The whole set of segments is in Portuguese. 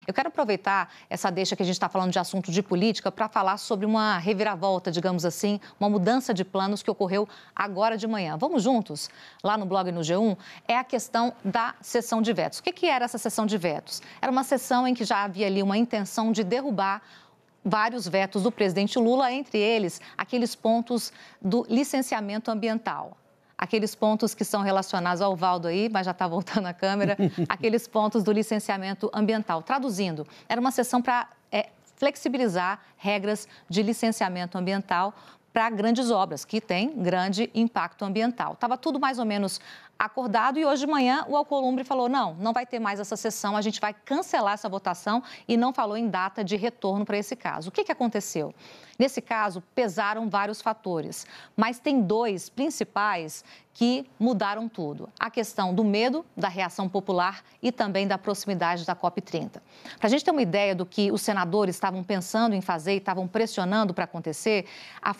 Eu quero aproveitar essa deixa que a gente está falando de assunto de política para falar sobre uma reviravolta, digamos assim, uma mudança de planos que ocorreu agora de manhã. Vamos juntos? Lá no blog no G1, é a questão da sessão de vetos. O que era essa sessão de vetos? Era uma sessão em que já havia ali uma intenção de derrubar vários vetos do presidente Lula, entre eles aqueles pontos do licenciamento ambiental. Aqueles pontos que são relacionados ao Valdo aí, mas já está voltando a câmera, aqueles pontos do licenciamento ambiental. Traduzindo, era uma sessão para flexibilizar regras de licenciamento ambiental para grandes obras, que têm grande impacto ambiental. Estava tudo mais ou menos acordado e hoje de manhã o Alcolumbre falou, não vai ter mais essa sessão, a gente vai cancelar essa votação e não falou em data de retorno para esse caso. O que aconteceu? Nesse caso, pesaram vários fatores, mas tem dois principais que mudaram tudo. A questão do medo, da reação popular e também da proximidade da COP30. Para a gente ter uma ideia do que os senadores estavam pensando em fazer e estavam pressionando para acontecer, a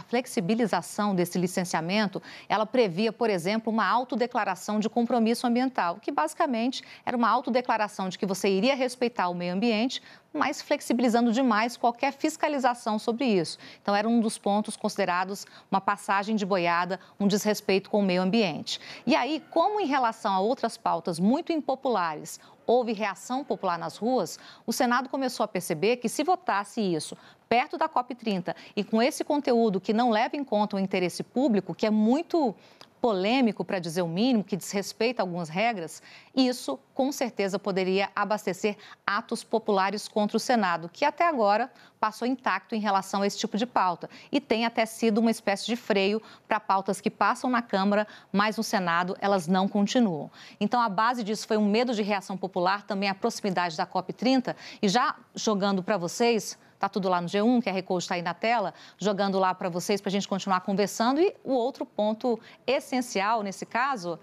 flexibilização desse licenciamento, ela previa, por exemplo, uma autodeclaração de compromisso ambiental, que basicamente era uma autodeclaração de que você iria respeitar o meio ambiente, mas flexibilizando demais qualquer fiscalização sobre isso. Então, era um dos pontos considerados uma passagem de boiada, um desrespeito com o meio ambiente. E aí, como em relação a outras pautas muito impopulares, houve reação popular nas ruas, o Senado começou a perceber que se votasse isso perto da COP30 e com esse conteúdo que não leva em conta o interesse público, que é muito polêmico, para dizer o mínimo, que desrespeita algumas regras, isso com certeza poderia abastecer atos populares contra o Senado, que até agora passou intacto em relação a esse tipo de pauta e tem até sido uma espécie de freio para pautas que passam na Câmara, mas no Senado elas não continuam. Então, a base disso foi um medo de reação popular, também a proximidade da COP30 e já jogando para vocês... Está tudo lá no G1, o QR Code está aí na tela, jogando lá para vocês, para a gente continuar conversando. E o outro ponto essencial nesse caso,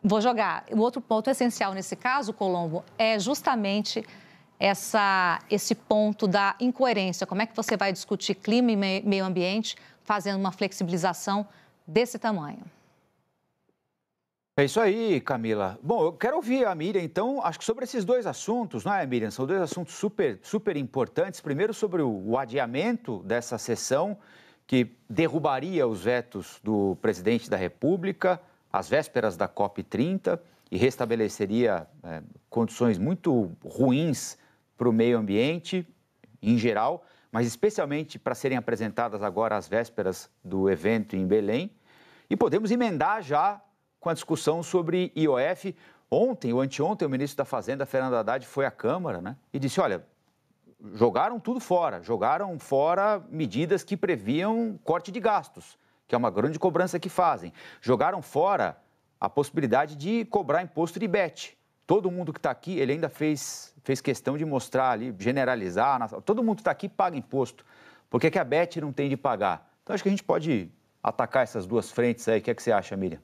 vou jogar, o outro ponto essencial nesse caso, Colombo, é justamente esse ponto da incoerência. Como é que você vai discutir clima e meio ambiente fazendo uma flexibilização desse tamanho? É isso aí, Camila. Bom, eu quero ouvir a Miriam, então, acho que sobre esses dois assuntos, não é, Miriam? São dois assuntos super importantes. Primeiro, sobre o adiamento dessa sessão, que derrubaria os vetos do presidente da República, às vésperas da COP30, e restabeleceria condições muito ruins para o meio ambiente, em geral, mas especialmente para serem apresentadas agora às vésperas do evento em Belém. E podemos emendar já com a discussão sobre IOF. Ontem ou anteontem, o ministro da Fazenda, Fernando Haddad, foi à Câmara, né, e disse, olha, jogaram tudo fora, jogaram fora medidas que previam corte de gastos, que é uma grande cobrança que fazem. Jogaram fora a possibilidade de cobrar imposto de BET. Todo mundo que está aqui, ele ainda fez questão de mostrar ali, generalizar, todo mundo que está aqui paga imposto. Por que a BET não tem de pagar? Então, acho que a gente pode atacar essas duas frentes aí. O que é que você acha, Miriam?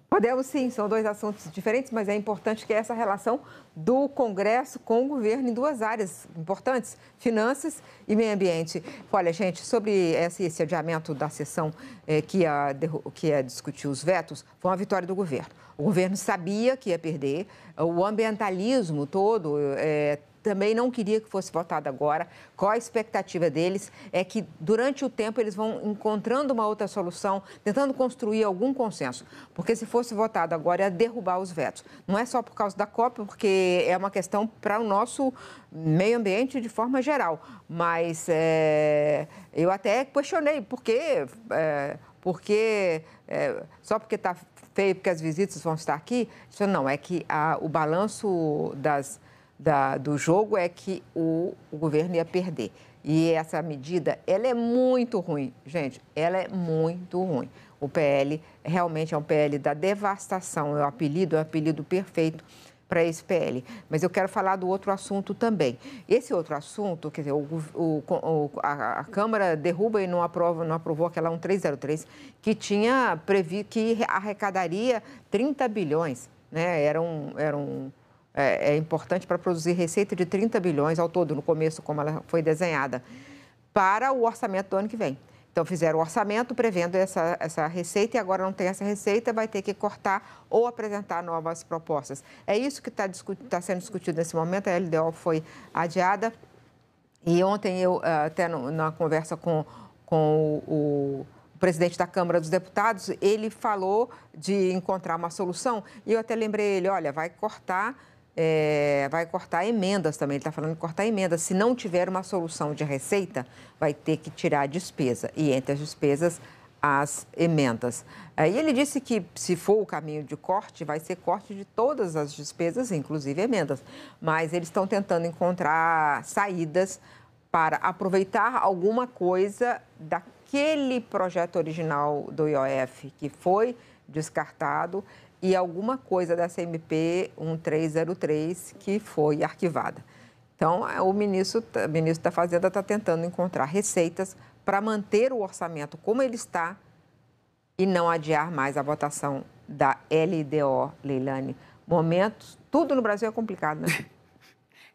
Podemos sim, são dois assuntos diferentes, mas é importante que essa relação do Congresso com o governo em duas áreas importantes, finanças e meio ambiente. Olha, gente, sobre esse adiamento da sessão que ia discutir os vetos, foi uma vitória do governo. O governo sabia que ia perder, o ambientalismo todo também não queria que fosse votado agora. Qual a expectativa deles é que, durante o tempo, eles vão encontrando uma outra solução, tentando construir algum consenso. Porque se fosse votado agora, ia derrubar os vetos. Não é só por causa da COP, porque é uma questão para o nosso meio ambiente de forma geral. Mas eu até questionei, por quê? Só porque está feio, porque as visitas vão estar aqui? Isso não, é que o balanço do jogo é que o governo ia perder. E essa medida, ela é muito ruim, gente, ela é muito ruim. O PL realmente é um PL da devastação, é um apelido perfeito para esse PL. Mas eu quero falar do outro assunto também. Esse outro assunto, quer dizer, a Câmara derruba e não aprovou aquela 1303, que tinha previsto que arrecadaria 30 bilhões, né? É importante para produzir receita de 30 bilhões ao todo, no começo, como ela foi desenhada, para o orçamento do ano que vem. Então, fizeram o orçamento prevendo essa receita e agora não tem essa receita, vai ter que cortar ou apresentar novas propostas. É isso que está sendo discutido nesse momento, a LDO foi adiada. E ontem eu, até na conversa com o presidente da Câmara dos Deputados, ele falou de encontrar uma solução e eu até lembrei ele, olha, vai cortar emendas também, ele está falando de cortar emendas. Se não tiver uma solução de receita, vai ter que tirar a despesa. E entre as despesas, as emendas. E ele disse que, se for o caminho de corte, vai ser corte de todas as despesas, inclusive emendas. Mas eles estão tentando encontrar saídas para aproveitar alguma coisa daquele projeto original do IOF que foi descartado e alguma coisa da CMP 1303 que foi arquivada. Então, o ministro da Fazenda está tentando encontrar receitas para manter o orçamento como ele está e não adiar mais a votação da LDO, Leilani. Momentos, tudo no Brasil é complicado, né?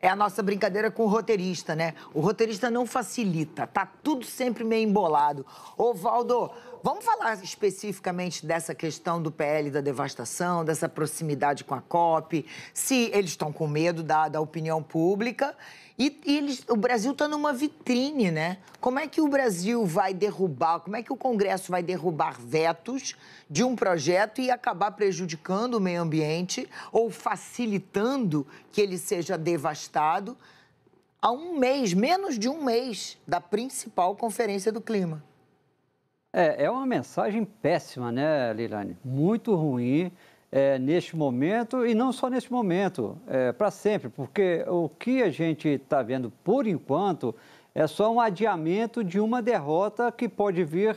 É a nossa brincadeira com o roteirista, né? O roteirista não facilita, tá tudo sempre meio embolado. Ô, Valdo, vamos falar especificamente dessa questão do PL da devastação, dessa proximidade com a COP, se eles estão com medo da opinião pública. O Brasil está numa vitrine, né? Como é que o Brasil vai derrubar, como é que o Congresso vai derrubar vetos de um projeto e acabar prejudicando o meio ambiente ou facilitando que ele seja devastado a um mês, menos de um mês, da principal Conferência do Clima? É uma mensagem péssima, né, Leilani? Muito ruim. Neste momento, e não só neste momento, para sempre, porque o que a gente está vendo, por enquanto, é só um adiamento de uma derrota que pode vir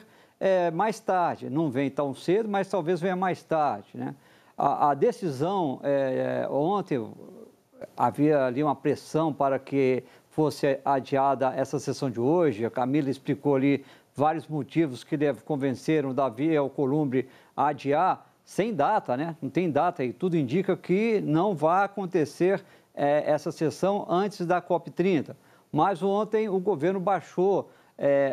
mais tarde. Não vem tão cedo, mas talvez venha mais tarde, né? A decisão, ontem, havia ali uma pressão para que fosse adiada essa sessão de hoje. A Camila explicou ali vários motivos que convenceram o Davi Alcolumbre a adiar, sem data, né? Não tem data e tudo indica que não vai acontecer essa sessão antes da COP30. Mas ontem o governo baixou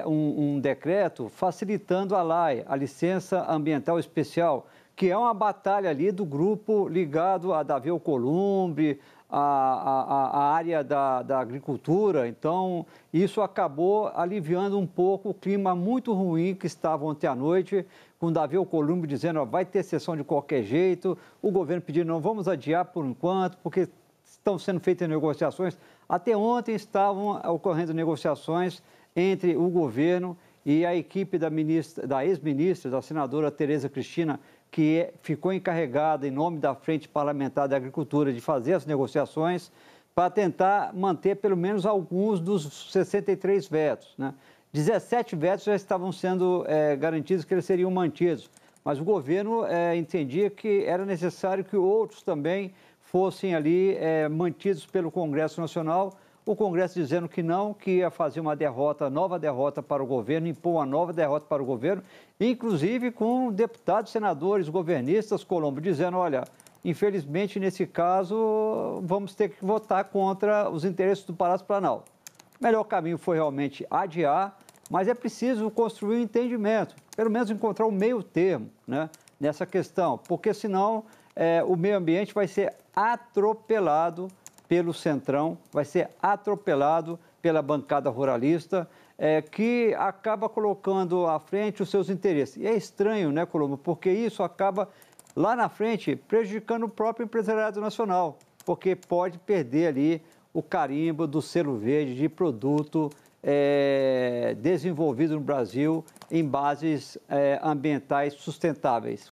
um decreto facilitando a LAE, a Licença Ambiental Especial, que é uma batalha ali do grupo ligado a Davi Alcolumbre, a área da agricultura. Então, isso acabou aliviando um pouco o clima muito ruim que estava ontem à noite, com Davi Alcolumbre dizendo, vai ter sessão de qualquer jeito, o governo pedindo, não vamos adiar por enquanto, porque estão sendo feitas negociações. Até ontem estavam ocorrendo negociações entre o governo e a equipe da ex-ministra, da senadora Tereza Cristina, que ficou encarregada, em nome da Frente Parlamentar da Agricultura, de fazer as negociações para tentar manter pelo menos alguns dos 63 vetos, né? 17 vetos já estavam sendo garantidos que eles seriam mantidos, mas o governo entendia que era necessário que outros também fossem ali mantidos pelo Congresso Nacional. O Congresso dizendo que não, que ia fazer uma nova derrota para o governo, impor uma nova derrota para o governo, inclusive com deputados, senadores, governistas, Colombo, dizendo, olha, infelizmente, nesse caso, vamos ter que votar contra os interesses do Palácio Planalto. O melhor caminho foi realmente adiar, mas é preciso construir um entendimento, pelo menos encontrar um meio termo, né, nessa questão, porque senão o meio ambiente vai ser atropelado pelo Centrão, vai ser atropelado pela bancada ruralista, que acaba colocando à frente os seus interesses. E é estranho, né, Colombo, porque isso acaba, lá na frente, prejudicando o próprio empresariado nacional, porque pode perder ali o carimbo do selo verde de produto desenvolvido no Brasil em bases ambientais sustentáveis.